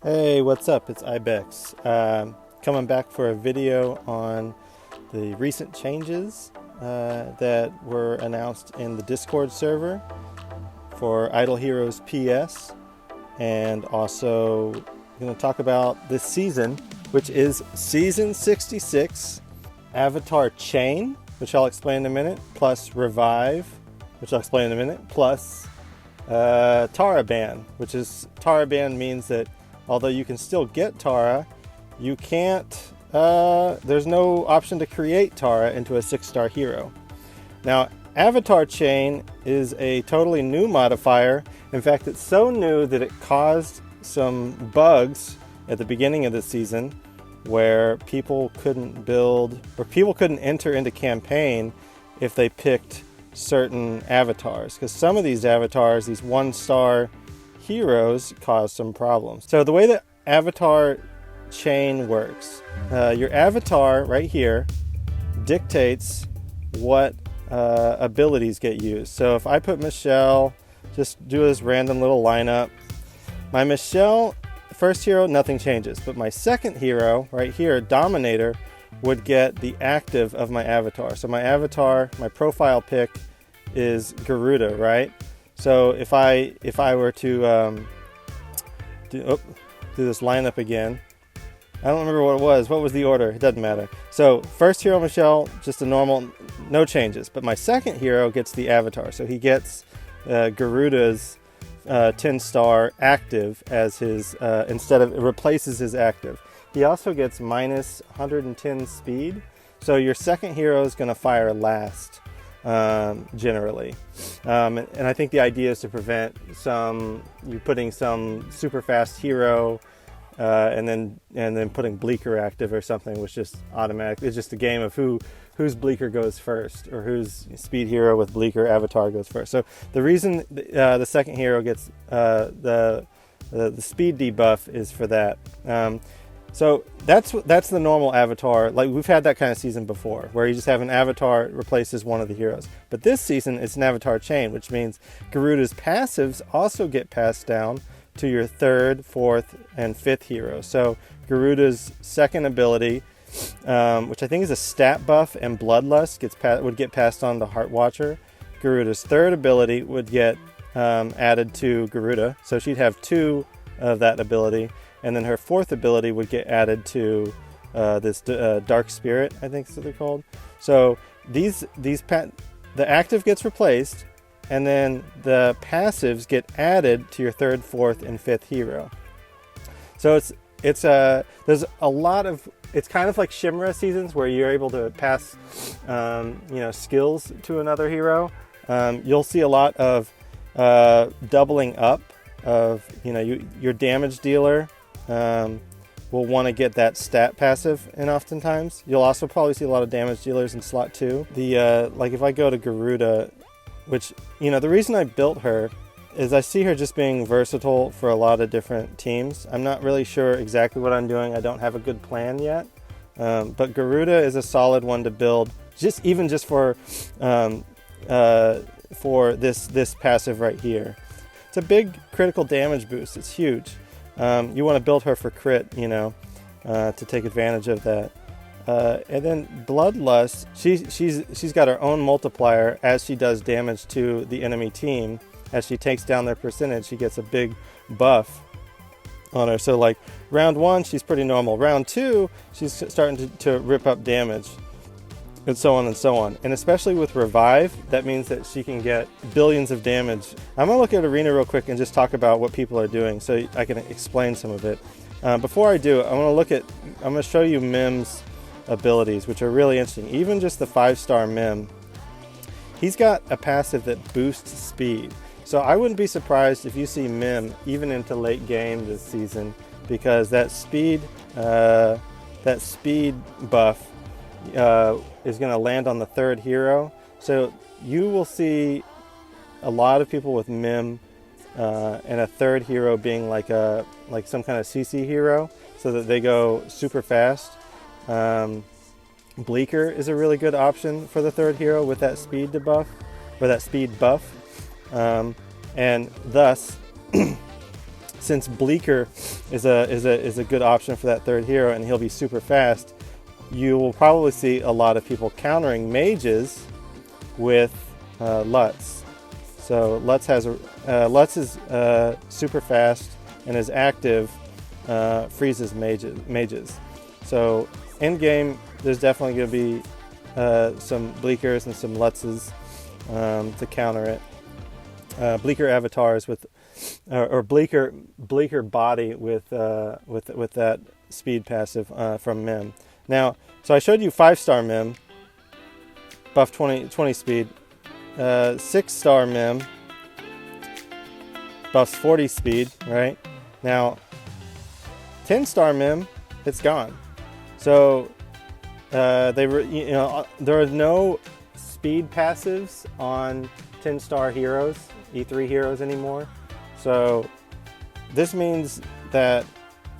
Hey, what's up? It's Ibex. Coming back for a video on the recent changes that were announced in the Discord server for Idle Heroes PS, and also going to talk about this season, which is Season 66, Avatar Chain, which I'll explain in a minute, plus Revive, which I'll explain in a minute, plus Tara Ban, which is Tara Ban means that although you can still get Tara, you can't, there's no option to create Tara into a 6-star hero. Now, Avatar Chain is a totally new modifier. In fact, it's so new that it caused some bugs at the beginning of the season where people couldn't build, or people couldn't enter into campaign if they picked certain avatars. Because some of these avatars, these 1-star heroes, cause some problems. So the way that Avatar Chain works, your avatar right here dictates what abilities get used. So if I put Michelle, just do this random little lineup, my Michelle first hero, nothing changes, but my second hero right here, Dominator, would get the active of my avatar. So my avatar, my profile pick is Garuda, right? So if I were to do this lineup again, I don't remember what it was. What was the order? It doesn't matter. So first hero Michelle, just a normal, no changes. But my second hero gets the avatar. So he gets Garuda's 10-star active as his, instead of, it replaces his active. He also gets minus 110 speed. So your second hero is going to fire last. Generally, and I think the idea is to prevent you putting some super fast hero and then putting Bleaker active or something, which just automatic. It's just a game of whose Bleaker goes first, or whose speed hero with Bleaker avatar goes first. So the reason the second hero gets the speed debuff is for that. So that's the normal avatar. Like, we've had that kind of season before, where you just have an avatar replaces one of the heroes. But this season, it's an avatar chain, which means Garuda's passives also get passed down to your third, fourth, and fifth hero. So Garuda's second ability, which I think is a stat buff and bloodlust, would get passed on to Heart Watcher. Garuda's third ability would get added to Garuda, so she'd have 2 of that ability. And then her fourth ability would get added to this Dark Spirit, I think is what they're called. So the active gets replaced, and then the passives get added to your third, fourth, and fifth hero. So there's a lot of, it's kind of like Shimra seasons where you're able to pass skills to another hero. You'll see a lot of doubling up of your damage dealer. Will want to get that stat passive, and oftentimes you'll also probably see a lot of damage dealers in slot 2. Like if I go to Garuda, which the reason I built her is I see her just being versatile for a lot of different teams. I'm not really sure exactly what I'm doing. I don't have a good plan yet, but Garuda is a solid one to build, just for this passive right here. It's a big critical damage boost. It's huge. You want to build her for crit, to take advantage of that. And then Bloodlust, she's got her own multiplier as she does damage to the enemy team. As she takes down their percentage, she gets a big buff on her. So like round 1, she's pretty normal. Round 2, she's starting to rip up damage, and so on and so on. And especially with Revive, that means that she can get billions of damage. I'm going to look at Arena real quick and just talk about what people are doing so I can explain some of it. Before I do, I'm going to show you Mihm's abilities, which are really interesting. Even just the 5-star Mihm, he's got a passive that boosts speed. So I wouldn't be surprised if you see Mihm even into late game this season, because that speed buff is going to land on the third hero. So you will see a lot of people with Mihm and a third hero being like some kind of CC hero, so that they go super fast. Bleaker is a really good option for the third hero with that speed debuff, or that speed buff, and thus since Bleaker is a good option for that third hero, and he'll be super fast, you will probably see a lot of people countering mages with Lutz. So Lutz is super fast, and is active freezes mages. So in game, there's definitely going to be some Bleakers and some Lutzes to counter it. Bleaker avatars with, or Bleaker body with that speed passive from Mihm. Now, so I showed you 5-star Mihm, buff 20 speed. 6-star Mihm, buffs 40 speed. Right now, 10-star Mihm, it's gone. So there are no speed passives on 10-star heroes, E3 heroes anymore. So this means that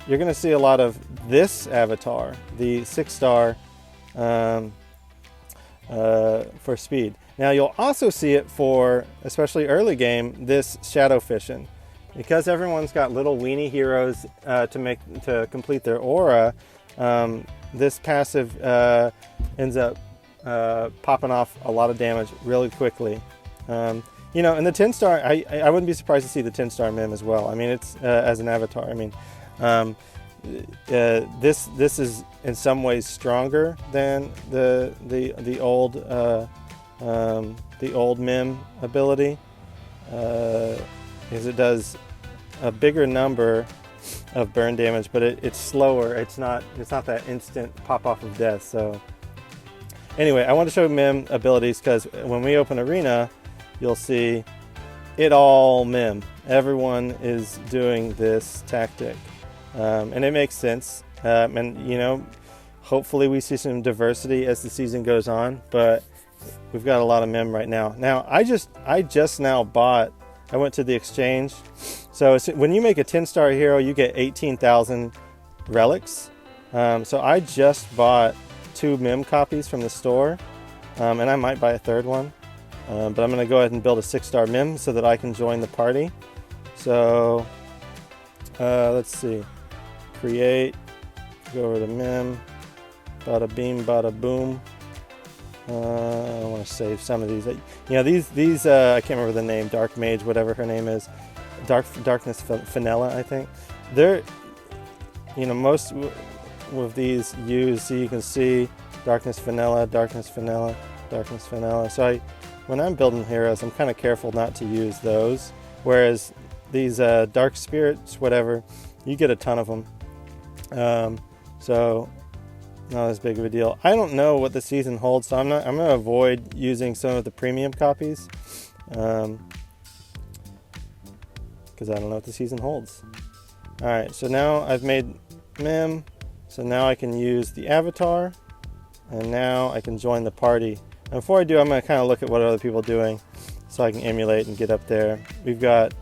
you're going to see a lot of this avatar, the 6-star for speed. Now you'll also see it for, especially early game, this shadow fishing. Because everyone's got little weenie heroes to complete their aura, this passive ends up popping off a lot of damage really quickly. You know, and the 10-star, I wouldn't be surprised to see the 10-star Mihm as well. I mean, it's as an avatar. I mean, this is in some ways stronger than the old Mihm ability, because it does a bigger number of burn damage, but it's slower. It's not that instant pop off of death. So anyway, I want to show Mihm abilities because when we open arena, you'll see it all Mihm. Everyone is doing this tactic, and it makes sense. And you know, hopefully we see some diversity as the season goes on. But we've got a lot of Mihm right now. Now I just now bought. I went to the exchange. So when you make a 10-star hero, you get 18,000 relics. So I just bought 2 Mihm copies from the store, and I might buy a third one. But I'm going to go ahead and build a 6-star Mihm so that I can join the party. So let's see. Create. Go over to Mihm. Bada beam, bada boom. I want to save some of these. You know, these I can't remember the name. Dark Mage, whatever her name is. Darkness Fenella, I think. They're, you know, most of these use. So you can see Darkness Fenella, Darkness Fenella, Darkness Fenella. So when I'm building heroes, I'm kind of careful not to use those. Whereas these Dark Spirits, whatever, you get a ton of them. So not as big of a deal. I don't know what the season holds, so I'm going to avoid using some of the premium copies, because I don't know what the season holds. All right, so now I've made Mihm, so now I can use the avatar, and now I can join the party. And before I do, I'm going to kind of look at what other people are doing, so I can emulate and get up there. We've got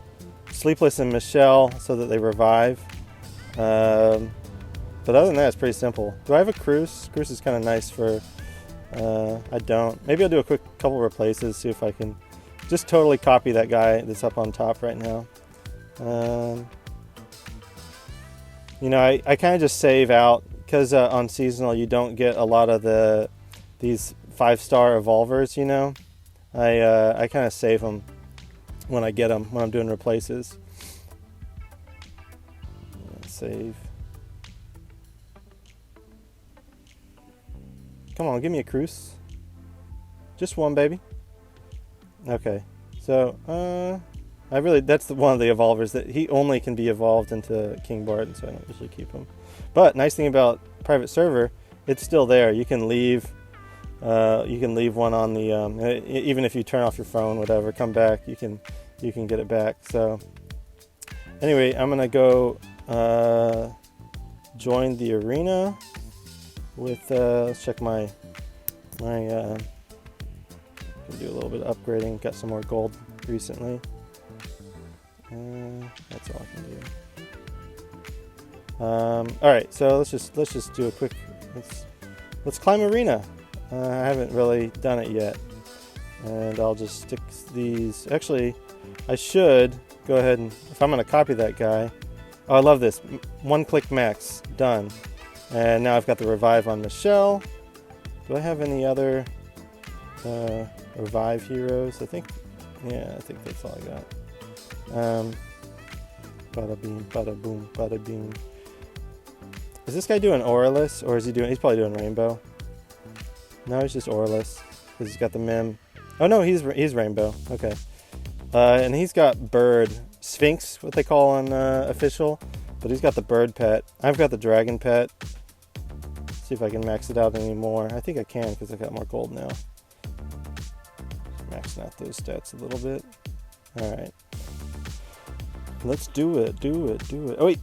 Sleepless and Michelle, so that they revive. But other than that, it's pretty simple. Do I have a Cruise? Cruise is kind of nice for... I don't. Maybe I'll do a quick couple replaces, see if I can just totally copy that guy that's up on top right now. You know, I kind of just save out, because on Seasonal you don't get a lot of these 5-star evolvers, you know. I kind of save them when I get them, when I'm doing replaces. Save. Come on, give me a Cruise. Just one, baby. Okay, so that's one of the evolvers that he only can be evolved into King Bard, so I don't usually keep him. But nice thing about private server, it's still there. You can leave one on the even if you turn off your phone, whatever, come back, you can get it back. So anyway, I'm gonna go join the arena with let's check my can do a little bit of upgrading. Got some more gold recently. That's all I can do. All right, so let's just do a quick. Let's climb arena. I haven't really done it yet, and I'll just stick these. Actually, I should go ahead and, if I'm going to copy that guy, Oh, I love this. One click max. Done. And now I've got the revive on Michelle. Do I have any other revive heroes? I think that's all I got. Bada beam, bada boom, bada beam. Is this guy doing Aurelus, or is he doing? He's probably doing Rainbow. No, he's just Aurelus because he's got the Mihm. Oh no, he's Rainbow. Okay, and he's got Bird Sphinx, what they call on official, but he's got the Bird pet. I've got the Dragon pet. See if I can max it out anymore. I think I can because I've got more gold now. Maxing out those stats a little bit. All right. Let's do it.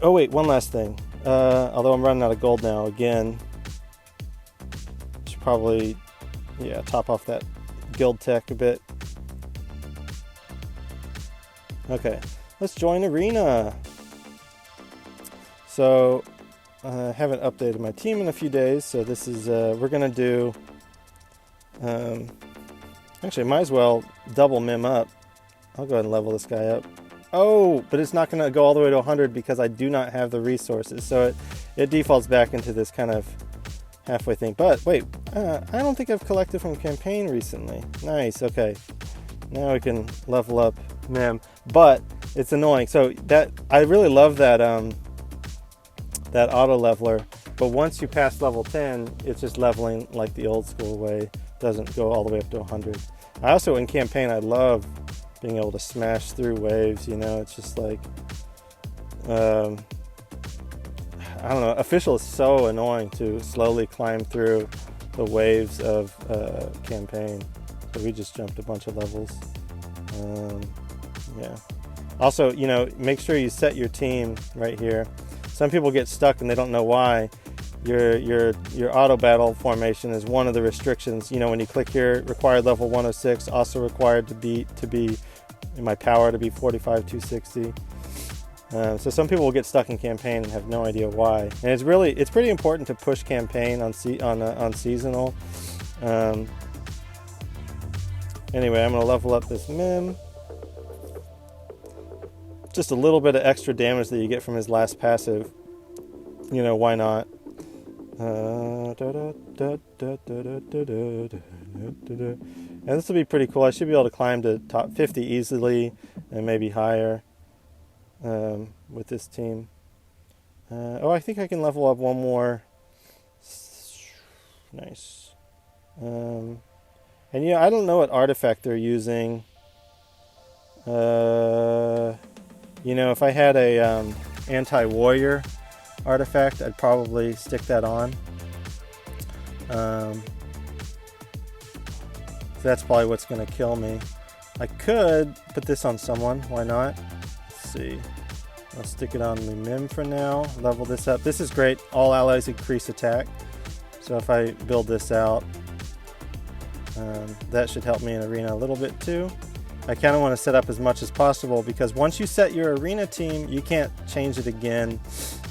Oh wait, one last thing. Although I'm running out of gold now again. Should probably, top off that guild tech a bit. Okay, let's join Arena. So, I haven't updated my team in a few days, so this is, we're gonna do, actually I might as well double Mihm up. I'll go ahead and level this guy up. Oh, but it's not gonna go all the way to 100 because I do not have the resources, so it defaults back into this kind of halfway thing. But wait, I don't think I've collected from campaign recently. Nice, okay. Now we can level up Mihm, but it's annoying. So that, I really love that, that auto leveler, but once you pass level 10, it's just leveling like the old school way. Doesn't go all the way up to 100. I also, in campaign, I love being able to smash through waves, it's just like, I don't know, official is so annoying to slowly climb through the waves of campaign. So we just jumped a bunch of levels. Yeah. Also, make sure you set your team right here. Some people get stuck and they don't know why. Your auto battle formation is one of the restrictions. When you click here, required level 106, also required to be my power to be 45-260. So some people will get stuck in campaign and have no idea why. And it's pretty important to push campaign on seasonal. Anyway, I'm gonna level up this Mihm. Just a little bit of extra damage that you get from his last passive. Why not? And this will be pretty cool. I should be able to climb to top 50 easily and maybe higher with this team. I think I can level up one more. Nice. And I don't know what artifact they're using. If I had a anti-warrior artifact, I'd probably stick that on. So that's probably what's going to kill me. I could put this on someone. Why not? Let's see. I'll stick it on the Mihm for now. Level this up. This is great. All allies increase attack. So if I build this out, that should help me in arena a little bit too. I kind of want to set up as much as possible because once you set your arena team, you can't change it again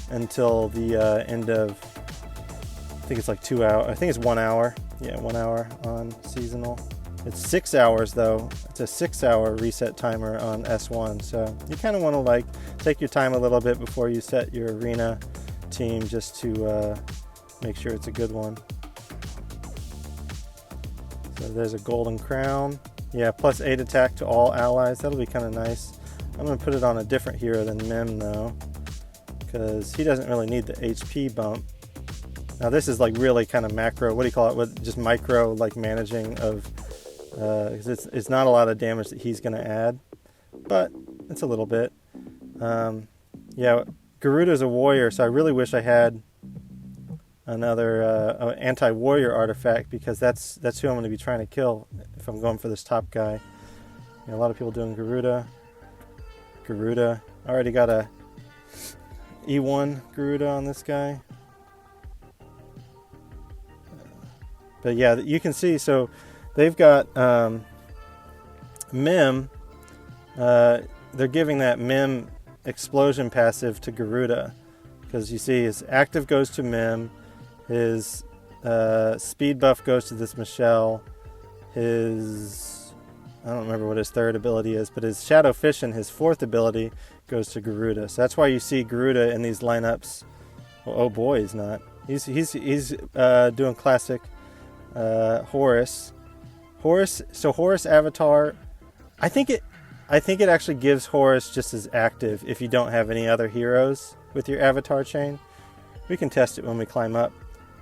until the end of, I think it's like 2 hours. I think it's 1 hour. Yeah, 1 hour on seasonal. It's 6 hours though. It's a 6-hour reset timer on S1. So you kind of want to take your time a little bit before you set your arena team just to make sure it's a good one. So there's a golden crown. Yeah, plus 8 attack to all allies. That'll be kind of nice. I'm going to put it on a different hero than Mihm though, because he doesn't really need the HP bump. Now this is really kind of macro, what do you call it, just micro managing of, because it's not a lot of damage that he's going to add, but it's a little bit. Yeah, Garuda's a warrior, so I really wish I had another anti-warrior artifact, because that's who I'm going to be trying to kill if I'm going for this top guy. A lot of people doing Garuda. I already got a E1 Garuda on this guy. But yeah, you can see, so they've got Mihm. They're giving that Mihm explosion passive to Garuda, because you see his active goes to Mihm, his speed buff goes to this Michelle, his I don't remember what his third ability is, but his Shadow Fission, his fourth ability, goes to Garuda. So that's why you see Garuda in these lineups. Well, oh boy, he's not. He's doing classic Horus. So Horus avatar. I think it actually gives Horus just as active if you don't have any other heroes with your avatar chain. We can test it when we climb up.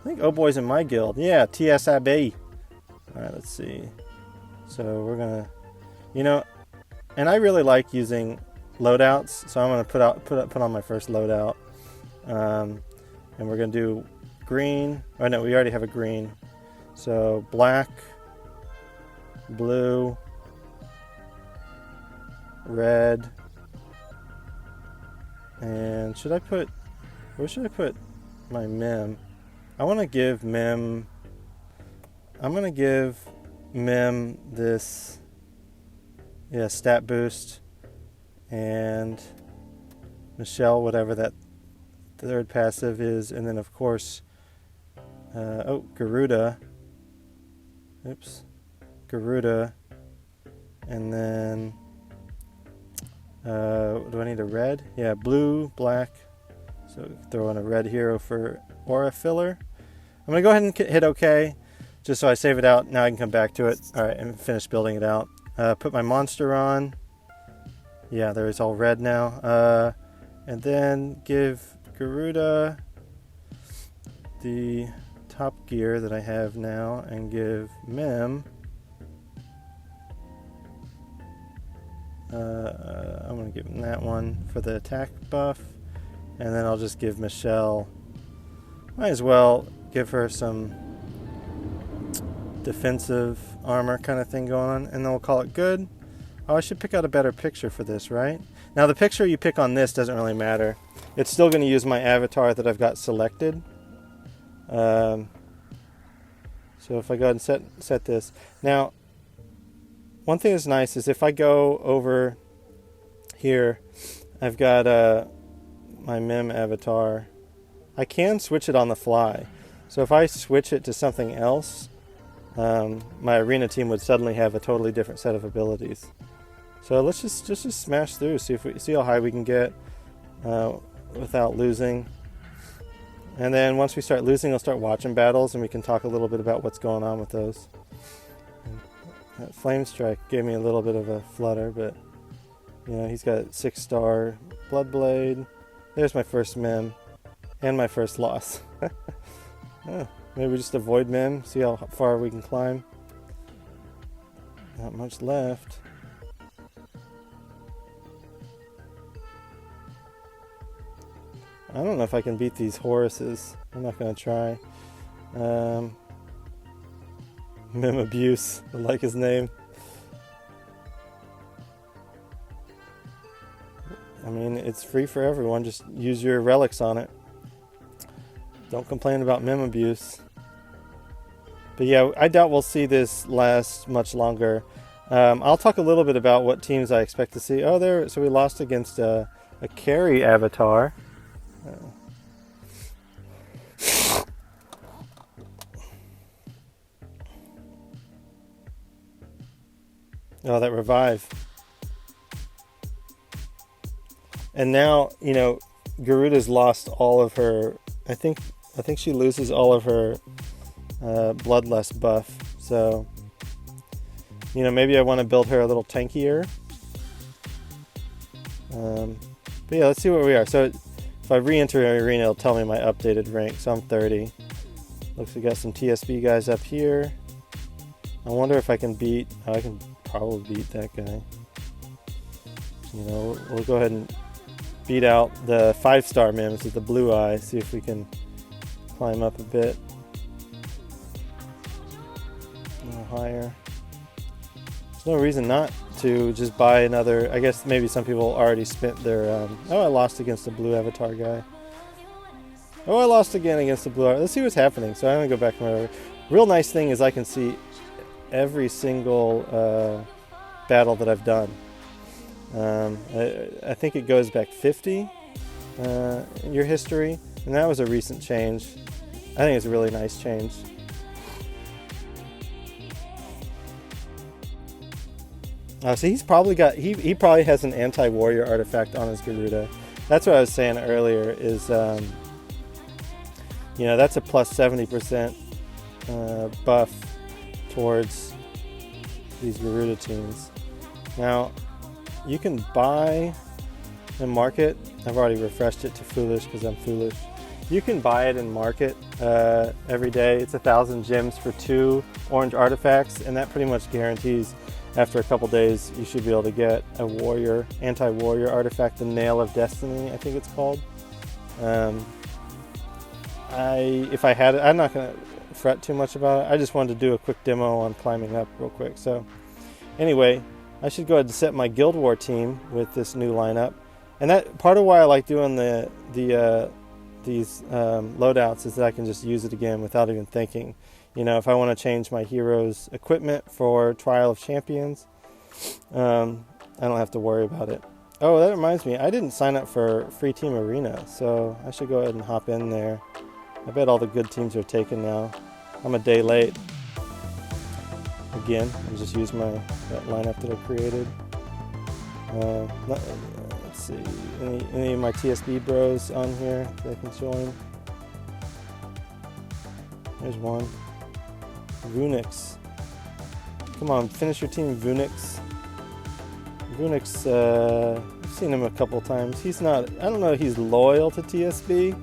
I think oh boy's in my guild. Yeah, TSIB. All right, let's see. So we're gonna, and I really like using loadouts. So I'm gonna put on my first loadout, and we're gonna do green. Oh no, we already have a green. So black, blue, red, and where should I put my Mihm? I want to give Mihm. I'm going to give Mihm this, stat boost, and Michelle, whatever that third passive is, and then of course, Garuda. Oops, Garuda, and then do I need a red? Yeah, blue, black. So throw in a red hero for aura filler. I'm going to go ahead and hit OK, just so I save it out. Now I can come back to it. All right, and finish building it out. Put my monster on. Yeah, there's all red now. And then give Garuda the top gear that I have now, and give Mihm. I'm going to give him that one for the attack buff. And then I'll just give Michelle, might as well give her some defensive armor kind of thing going on, and then we'll call it good. Oh, I should pick out a better picture for this, right? Now the picture you pick on this doesn't really matter. It's still going to use my avatar that I've got selected. So if I go ahead and set this. Now, one thing that's nice is if I go over here, I've got my Mihm avatar. I can switch it on the fly. So if I switch it to something else, my arena team would suddenly have a totally different set of abilities. So let's just smash through, see how high we can get without losing. And then once we start losing, I'll start watching battles, and we can talk a little bit about what's going on with those. That Flame Strike gave me a little bit of a flutter, but he's got 6-star Bloodblade. There's my first Mihm, and my first loss. Maybe we just avoid Mihm, see how far we can climb. Not much left. I don't know if I can beat these Horuses. I'm not going to try. Mihm Abuse, I like his name. I mean, it's free for everyone. Just use your relics on it. Don't complain about Mihm Abuse. But yeah, I doubt we'll see this last much longer. I'll talk a little bit about what teams I expect to see. So we lost against a carry avatar. Oh, that revive. And now, Garuda's lost all of her. I think she loses all of her bloodlust buff. So, maybe I want to build her a little tankier. But yeah, let's see where we are. So if I re-enter arena, it'll tell me my updated rank. So I'm 30. Looks like we got some TSB guys up here. I wonder if I can beat. I can probably beat that guy. We'll go ahead and beat out the 5-star Mims with the blue eye. See if we can climb up a bit. A little higher. There's no reason not to just buy another. I guess maybe some people already spent their. I lost against the blue avatar guy. Oh, I lost again against the blue. Let's see what's happening. So I'm gonna go back to my. Real nice thing is I can see every single battle that I've done. I think it goes back 50 in your history, and that was a recent change. I think it's a really nice change. So he's probably got, he probably has an anti-warrior artifact on his Garuda. That's what I was saying earlier is, you know, that's a plus 70% buff towards these Garuda teams. Now, you can buy and market. I've already refreshed it to foolish because I'm foolish. You can buy it and market every day. It's 1,000 gems for 2 orange artifacts, and that pretty much guarantees after a couple days you should be able to get a warrior, anti-warrior artifact, the Nail of Destiny, I think it's called. If I had it, I'm not going to fret too much about it. I just wanted to do a quick demo on climbing up real quick. So anyway, I should go ahead and set my Guild War team with this new lineup. And that part of why I like doing these loadouts is that I can just use it again without even thinking. You know, if I want to change my hero's equipment for Trial of Champions, I don't have to worry about it. Oh, that reminds me, I didn't sign up for Free Team Arena, so I should go ahead and hop in there. I bet all the good teams are taken now. I'm a day late. Again, I'll just use that lineup that I created. Let's see, any of my TSB bros on here that I can join? There's one. Vunix. Come on, finish your team, Vunix. Vunix, I've seen him a couple times. He's not, I don't know if he's loyal to TSB,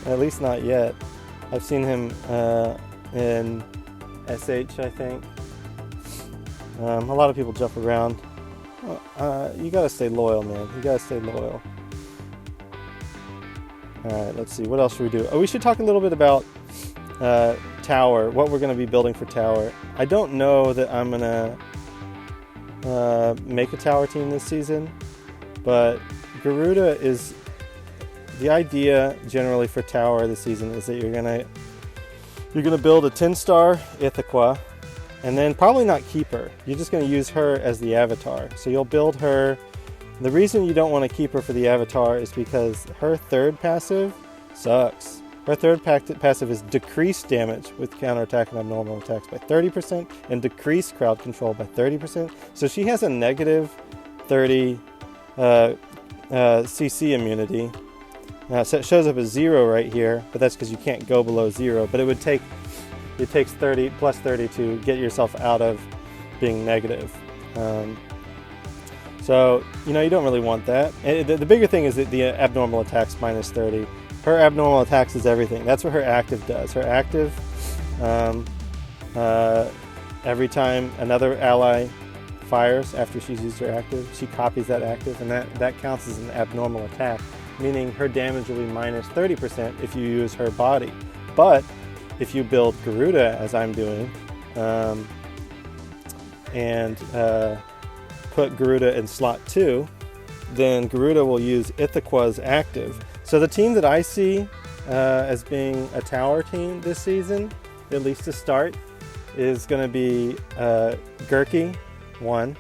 at least not yet. I've seen him in SH, I think. A lot of people jump around. You gotta stay loyal, man. You gotta stay loyal. Alright, let's see. What else should we do? Oh, we should talk a little bit about Tower, what we're going to be building for Tower. I don't know that I'm going to make a Tower team this season, but Garuda is... The idea generally for Tower this season is that you're going to build a 10-star Ithaqua, and then probably not keep her. You're just going to use her as the avatar. So you'll build her. The reason you don't want to keep her for the avatar is because her third passive sucks. Her third passive is decreased damage with counterattack and abnormal attacks by 30% and decreased crowd control by 30%. So she has a negative 30 CC immunity. So it shows up as 0 right here, but that's because you can't go below 0. But it takes 30 plus 30 to get yourself out of being negative. So, you know, you don't really want that. The bigger thing is that the abnormal attacks minus 30. Her abnormal attacks is everything. That's what her active does. Her active, every time another ally fires after she's used her active, she copies that active, and that counts as an abnormal attack, meaning her damage will be minus 30% if you use her body. But if you build Garuda, as I'm doing, and put Garuda in slot 2, then Garuda will use Ithaqua's active. So the team that I see as being a Tower team this season, at least to start, is going to be Gurki 1,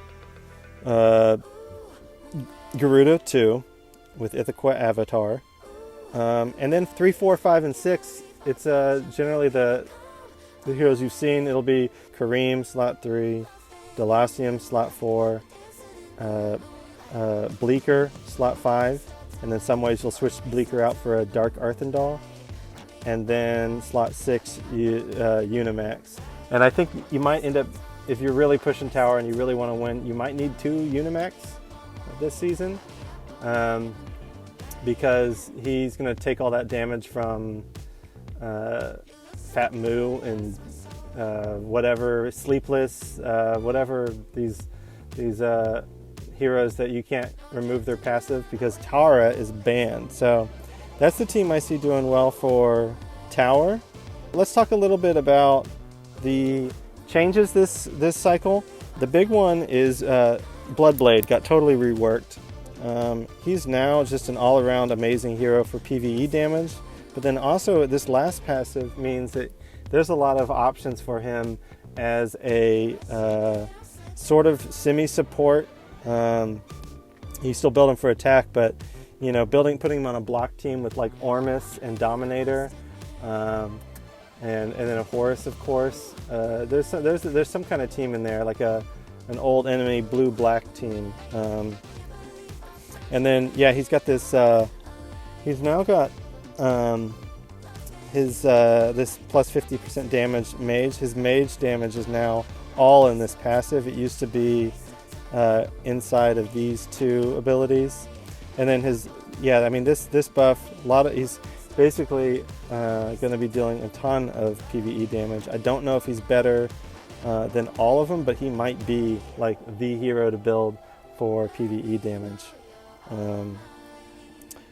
Garuda 2 with Ithaqua avatar, and then 3, 4, 5, and 6. It's generally the heroes you've seen. It'll be Kareem slot 3, Delacium slot 4, Bleaker slot 5. And then some ways you'll switch Bleaker out for a Dark Earthendal. And then slot 6, Unimax. And I think you might end up, if you're really pushing Tower and you really want to win, you might need 2 Unimax this season. Because he's going to take all that damage from Fat Moo and whatever, Sleepless, whatever these heroes that you can't remove their passive because Tara is banned. So that's the team I see doing well for Tower. Let's talk a little bit about the changes this cycle. The big one is Bloodblade got totally reworked. He's now just an all-around amazing hero for PvE damage, but then also this last passive means that there's a lot of options for him as a sort of semi-support. He's still building for attack, but you know, putting him on a block team with like Ormus and Dominator, and then a Horus, of course. There's some kind of team in there, like a an old enemy blue-black team. And then, yeah, he's got this, he's now got his this plus 50% damage mage. His mage damage is now all in this passive. It used to be inside of these two abilities. And then his, yeah, I mean, this buff, he's basically going to be dealing a ton of PvE damage. I don't know if he's better than all of them, but he might be like the hero to build for PvE damage. And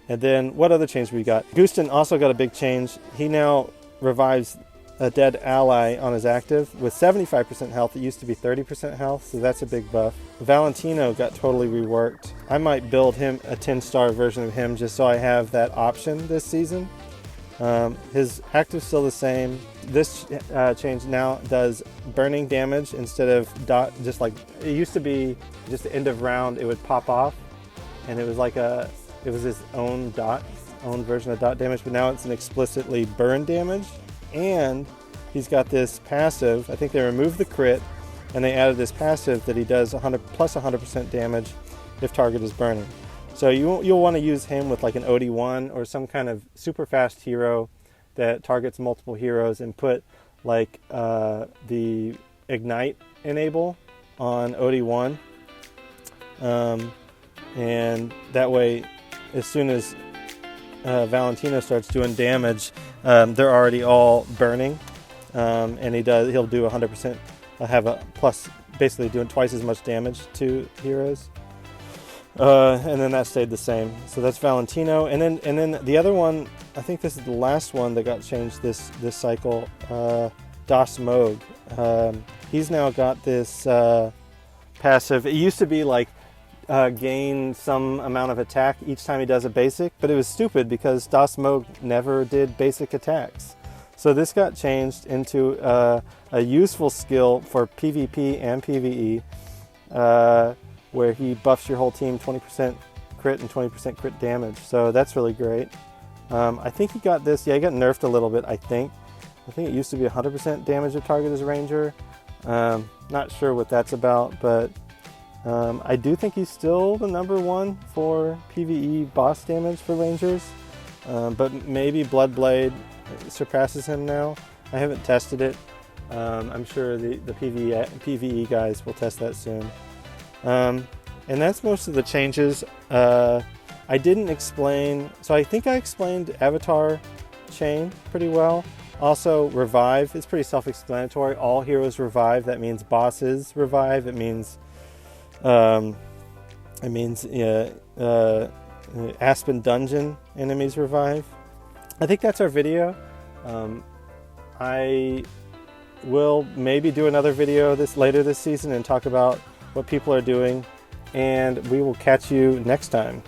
then what other change we got? Gustin also got a big change. He now revives a dead ally on his active with 75% health. It used to be 30% health, so that's a big buff. Valentino got totally reworked. I might build him a 10-star version of him just so I have that option this season. His active's still the same. This change now does burning damage instead of dot, just like it used to be. Just the end of round, it would pop off, and it was like it was his own version of dot damage. But now it's an explicitly burn damage, and he's got this passive. I think they removed the crit, and they added this passive that he does 100 plus 100% damage if target is burning. So you'll want to use him with like an OD1 or some kind of super fast hero that targets multiple heroes, and put like the ignite enable on OD1, and that way as soon as Valentino starts doing damage, they're already all burning, and he'll do 100%, have a plus, basically doing twice as much damage to heroes. And then that stayed the same. So that's Valentino, and then the other one, I think this is the last one that got changed this cycle. Moge. He's now got this passive. It used to be like gain some amount of attack each time he does a basic, but it was stupid because Moge never did basic attacks. So this got changed into a useful skill for PvP and PvE. Where he buffs your whole team 20% crit and 20% crit damage. So that's really great. I think he got this, yeah, he got nerfed a little bit, I think. it used to be 100% damage of target as a ranger. Not sure what that's about, but I do think he's still the #1 for PvE boss damage for rangers. But maybe Bloodblade surpasses him now. I haven't tested it. I'm sure the PvE guys will test that soon. And that's most of the changes. I didn't explain, so I think I explained Avatar Chain pretty well. Also, Revive, it's pretty self-explanatory. All heroes revive. That means bosses revive. It means Aspen Dungeon enemies revive. I think that's our video. I will maybe do another video later this season and talk about what people are doing, and we will catch you next time.